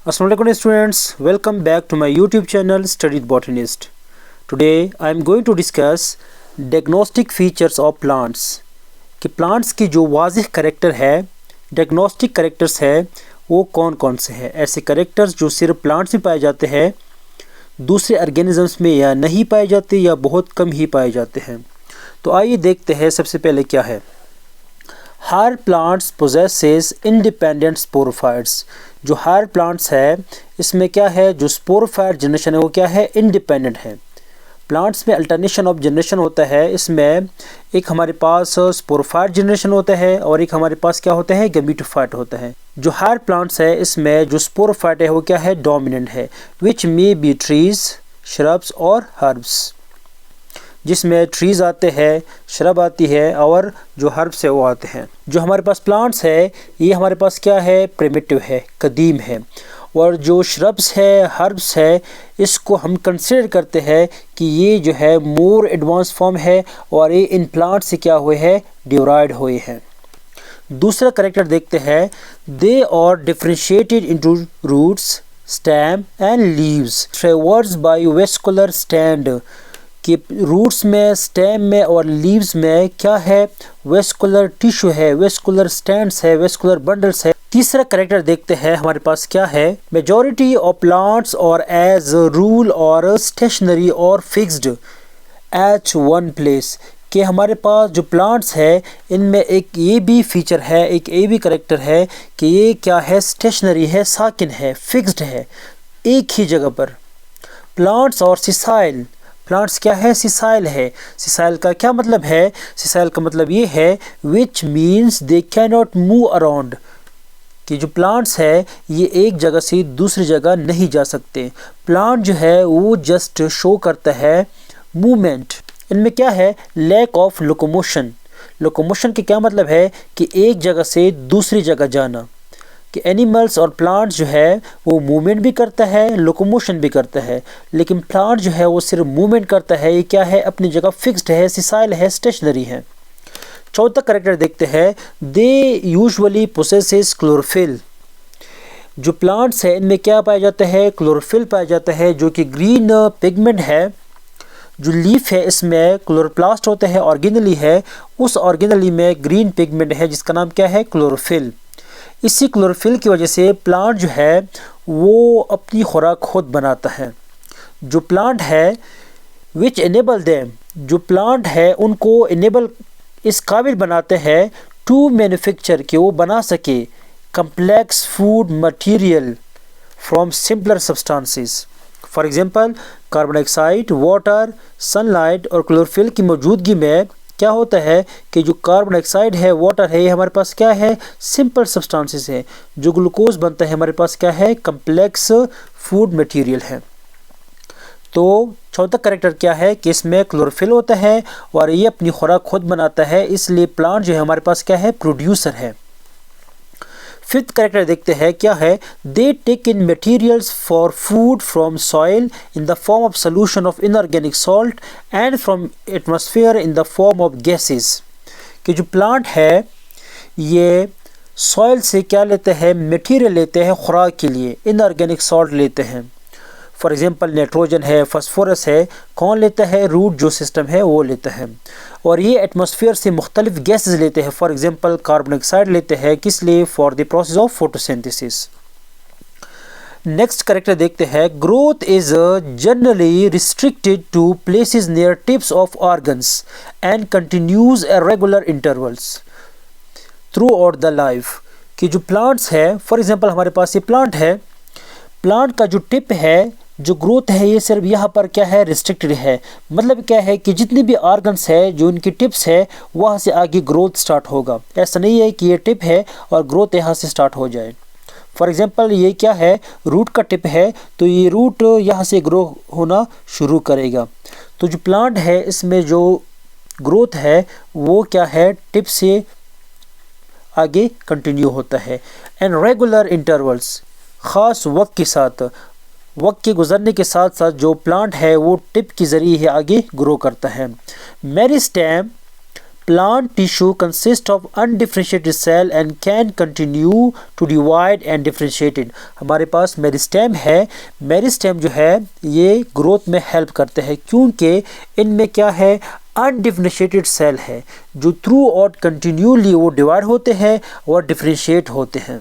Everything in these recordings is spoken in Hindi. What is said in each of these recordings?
Assalamu alaikum students, welcome back to my YouTube channel Study with Botanist. Today I am going to discuss diagnostic features of plants कि plants की जो वाज़िह करेक्टर है, diagnostic characters है, वो कौन कौन से हैं। ऐसे करेक्टर्स जो सिर्फ प्लांट्स में पाए जाते हैं, दूसरे ऑर्गेनिजम्स में या नहीं पाए जाते या बहुत कम ही पाए जाते हैं। तो आइए देखते हैं सबसे पहले क्या है। हर प्लांट्स पोजेसेस इंडिपेंडेंट स्पोरोफाइट्स। जो हर प्लांट्स है इसमें क्या है, जो स्पोरोफाइट जनरेशन है वो क्या है, इंडिपेंडेंट है। प्लांट्स में अल्टरनेशन ऑफ जनरेशन होता है। इसमें एक हमारे पास स्पोरोफाइट जनरेशन होता है और एक हमारे पास क्या होता है, गैमेटोफाइट होता है। जो हर प्लांट्स है इसमें जो स्पोरोफाइट है वो क्या है, डोमिनेंट है, विच मे बी ट्रीज, श्रब्स और हर्ब्स। जिसमें ट्रीज आते हैं, श्रब आती है और जो हर्ब्स है वो आते हैं। जो हमारे पास प्लांट्स है ये हमारे पास क्या है, प्रिमिटिव है, कदीम है। और जो श्रब्स है, हर्ब्स है, इसको हम कंसिडर करते हैं कि ये जो है मोर एडवांस फॉर्म है और ये इन प्लांट से क्या हुए हैं, डिराइव्ड हुए हैं। दूसरा करेक्टर देखते हैं, they are differentiated into roots, stem and leaves traverse by vascular stand. कि रूट्स में, स्टेम में और लीव्स में क्या है, वेस्कुलर टिश्यू है, वेस्कुलर स्टैंड्स है, वेस्कुलर बंडल्स है। तीसरा करेक्टर देखते हैं हमारे पास क्या है, majority of plants are as rule are stationary और फिक्स्ड एट वन प्लेस। कि हमारे पास जो प्लांट्स है इनमें एक ये भी फीचर है, एक ये भी करेक्टर है कि ये क्या है, स्टेशनरी है, साकिन है, फिक्स्ड है, एक ही जगह पर। प्लांट्स और सिसाइल, प्लांट्स क्या है, सिसाइल है। सिसाइल का क्या मतलब है, सिसाइल का मतलब ये है which means they can not move around. कि जो प्लांट्स है ये एक जगह से दूसरी जगह नहीं जा सकते। प्लांट जो है वो जस्ट शो करता है मूवमेंट। इनमें क्या है, लैक ऑफ लोकोमोशन। लोकोमोशन के क्या मतलब है कि एक जगह से दूसरी जगह जाना। कि एनिमल्स और प्लांट्स जो है वो मूवमेंट भी करता है, लोकोमोशन भी करता है, लेकिन प्लांट जो है वो सिर्फ मूवमेंट करता है। ये क्या है, अपनी जगह फिक्स्ड है, सिसाइल है, स्टेशनरी है। चौथा करेक्टर देखते हैं, दे यूजुअली पोसेसेस क्लोरोफिल। जो प्लांट्स है इनमें क्या पाया जाता है, क्लोरोफिल पाया जाता है, जो कि ग्रीन पिगमेंट है। जो लीफ है इसमें क्लोरोप्लास्ट होता है, ऑर्गेनली है, उस ऑर्गेनली में ग्रीन पिगमेंट है जिसका नाम क्या है, क्लोरोफिल। इसी क्लोरोफिल की वजह से प्लांट जो है वो अपनी खुराक खुद बनाता है। जो प्लांट है विच एनेबल देम, जो प्लांट है उनको एनेबल, इस काबिल बनाते हैं टू मैन्युफैक्चर, कि वो बना सके complex food material from simpler substances. For example carbon dioxide, water, sunlight और क्लोरोफिल की मौजूदगी में क्या होता है कि जो कार्बन डाइऑक्साइड है, वाटर है, ये हमारे पास क्या है, सिंपल सब्सटेंसेस है। जो ग्लूकोज बनता है हमारे पास क्या है, कम्प्लेक्स फूड मटेरियल है। तो चौथा करेक्टर क्या है कि इसमें क्लोरोफिल होता है और ये अपनी खुराक खुद बनाता है, इसलिए प्लांट जो है हमारे पास क्या है, प्रोड्यूसर है। फिफ्थ करेक्टर देखते हैं क्या है, they take in materials for food from soil in the form of solution of inorganic salt and from atmosphere in the form of gases. कि जो प्लांट है ये सॉइल से क्या लेते हैं, मटेरियल लेते हैं खुराक के लिए, इनऑर्गेनिक सॉल्ट लेते हैं। फॉर एग्जांपल नाइट्रोजन है, फास्फोरस है, कौन लेता है, रूट जो सिस्टम है वो लेता है। और ये एटमॉस्फेयर से मुख्तलिफ गैसेस लेते हैं। फॉर एग्जांपल कार्बन डाइऑक्साइड लेते हैं, किस लिए, for the process of photosynthesis. Next character देखते हैं, growth is generally restricted to places near tips of organs and continues at regular intervals throughout the life. कि जो प्लांट्स है, फॉर एग्जांपल हमारे पास ये प्लांट है, प्लांट का जो टिप है, जो ग्रोथ है ये सिर्फ यहाँ पर क्या है, रिस्ट्रिक्टेड है। मतलब क्या है कि जितनी भी ऑर्गन्स है, जो इनकी टिप्स है, वहाँ से आगे ग्रोथ स्टार्ट होगा। ऐसा नहीं है कि ये टिप है और ग्रोथ यहाँ से स्टार्ट हो जाए। फॉर एग्जांपल ये क्या है, रूट का टिप है, तो ये रूट यहाँ से ग्रो होना शुरू करेगा। तो जो प्लांट है इसमें जो ग्रोथ है वो क्या है, टिप से आगे कंटिन्यू होता है। एंड रेगुलर इंटरवल्स, ख़ास वक्त के साथ, वक्त के गुजरने के साथ साथ जो प्लांट है वो टिप के ज़रिए ही आगे ग्रो करता है। Meristem Plant tissue consists of undifferentiated cell and can continue to divide and differentiated. हमारे पास मेरिस्टेम है, मेरिस्टेम जो है ये ग्रोथ में हेल्प करते हैं क्योंकि इनमें क्या है, अनडिफरेंशिएटेड सेल है जो थ्रू आउट कंटिन्यूली वो डिवाइड होते हैं और डिफरेंशिएट होते हैं।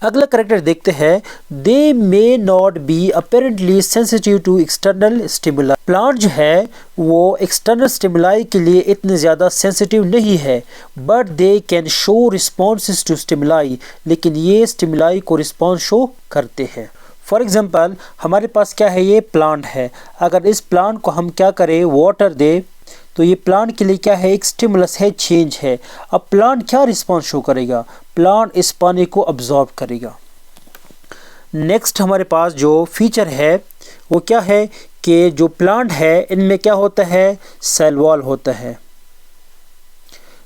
अगला करेक्टर देखते हैं, they may not be apparently sensitive to external stimuli. Plant जो है वो एक्सटर्नल स्टिमुलाई के लिए इतने ज़्यादा सेंसिटिव नहीं है, but they can show responses to stimuli, लेकिन ये स्टिमुलाई को रिस्पॉन्स शो करते हैं। फॉर एग्जांपल हमारे पास क्या है, ये प्लांट है, अगर इस प्लांट को हम क्या करें, वाटर दे, तो ये प्लांट के लिए क्या है, एक स्टिमुलस है, चेंज है। अब प्लांट क्या रिस्पॉन्स शो करेगा, प्लांट इस पानी को अब्जॉर्ब करेगा। नेक्स्ट हमारे पास जो फीचर है वो क्या है कि जो प्लांट है इनमें क्या होता है, सेल वॉल होता है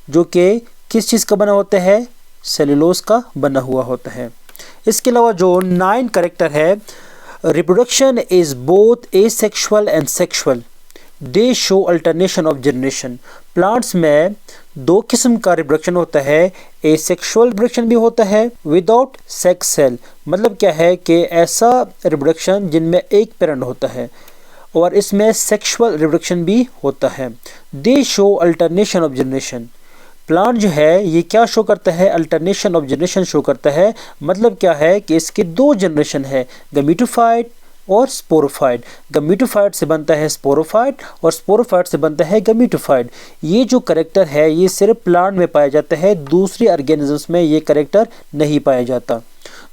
जो कि किस चीज़ का बना होता है, सेलुलोज का बना हुआ होता है। इसके अलावा जो 9 करेक्टर है, reproduction is both asexual and sexual, they show alternation of generation. Plants में 2 किस्म का रिप्रोडक्शन होता है, एसेक्सुअल रिप्रोडक्शन भी होता है विदाउट सेक्स सेल, मतलब क्या है कि ऐसा रिप्रोडक्शन जिनमें एक पेरेंट होता है, और इसमें सेक्सुअल रिप्रोडक्शन भी होता है। दे show alternation of generation. Plant जो है ये क्या शो करता है, अल्टरनेशन ऑफ जनरेशन शो करता है, मतलब क्या है कि इसके 2 जनरेशन है, गमीटोफाइट और स्पोरोफाइट। गमीटोफाइट से बनता है स्पोरोफाइट और स्पोरोफाइट से बनता है गमीटोफाइट। ये जो करेक्टर है ये सिर्फ प्लांट में पाया जाता है, दूसरे ऑर्गेनिजम्स में ये करेक्टर नहीं पाया जाता।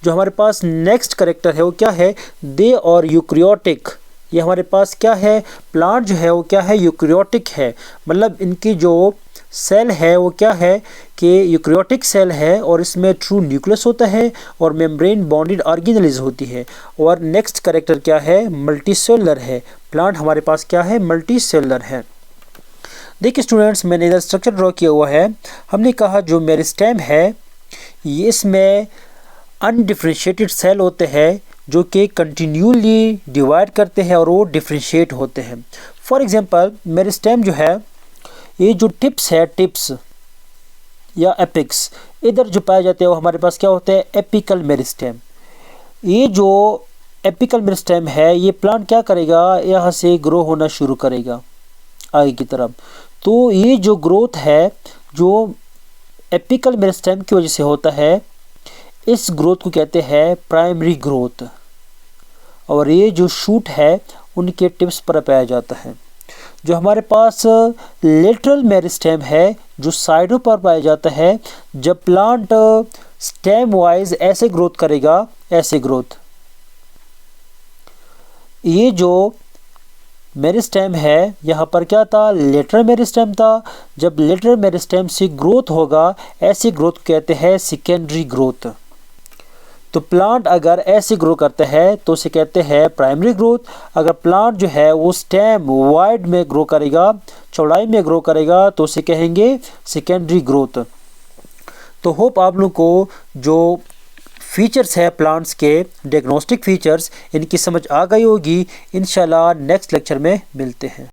जो हमारे पास नेक्स्ट करेक्टर है वो क्या है, दे और यूकैरियोटिक। ये हमारे पास क्या है, प्लांट जो है वो क्या है, यूकैरियोटिक है, मतलब इनकी जो सेल है वो क्या है कि यूकैरियोटिक सेल है और इसमें ट्रू न्यूक्लियस होता है और मेम्ब्रेन बॉन्डेड ऑर्गेनेल्स होती है। और नेक्स्ट करेक्टर क्या है, मल्टीसेलुलर है। प्लांट हमारे पास क्या है, मल्टीसेलुलर है। देखिए स्टूडेंट्स, मैंने इधर स्ट्रक्चर ड्रॉ किया हुआ है। हमने कहा जो मेरिस्टेम है ये इसमें अनडिफरेंशिएटेड सेल होते हैं जो कि कंटिन्यूली डिवाइड करते हैं और वो डिफरेंशिएट होते हैं। फॉर एग्जांपल मेरिस्टेम जो है, ये जो टिप्स है, टिप्स या एपिक्स, इधर जो पाए जाते हैं वो हमारे पास क्या होते हैं, एपिकल मेरिस्टेम। ये जो एपिकल मेरिस्टेम है ये प्लांट क्या करेगा, यहाँ से ग्रो होना शुरू करेगा आगे की तरफ। तो ये जो ग्रोथ है जो एपिकल मेरिस्टेम की वजह से होता है, इस ग्रोथ को कहते हैं प्राइमरी ग्रोथ। और ये जो शूट है उनके टिप्स पर पाया जाता है। जो हमारे पास लेटरल मेरिस्टेम है जो साइडों पर पाया जाता है, जब प्लांट स्टेम वाइज ऐसे ग्रोथ करेगा, ऐसे ग्रोथ। ये जो मेरिस्टेम है यहाँ पर क्या था, लेटरल मेरिस्टेम था। जब लेटरल मेरिस्टेम से ग्रोथ होगा, ऐसी ग्रोथ कहते हैं सेकेंडरी ग्रोथ। तो प्लांट अगर ऐसे ग्रो करते हैं तो उसे कहते हैं प्राइमरी ग्रोथ। अगर प्लांट जो है वो स्टेम वाइड में ग्रो करेगा, चौड़ाई में ग्रो करेगा, तो उसे कहेंगे सेकेंडरी ग्रोथ। तो होप आप लोगों को जो फीचर्स है प्लांट्स के, डायग्नोस्टिक फीचर्स, इनकी समझ आ गई होगी। इंशाल्लाह नेक्स्ट लेक्चर में मिलते हैं।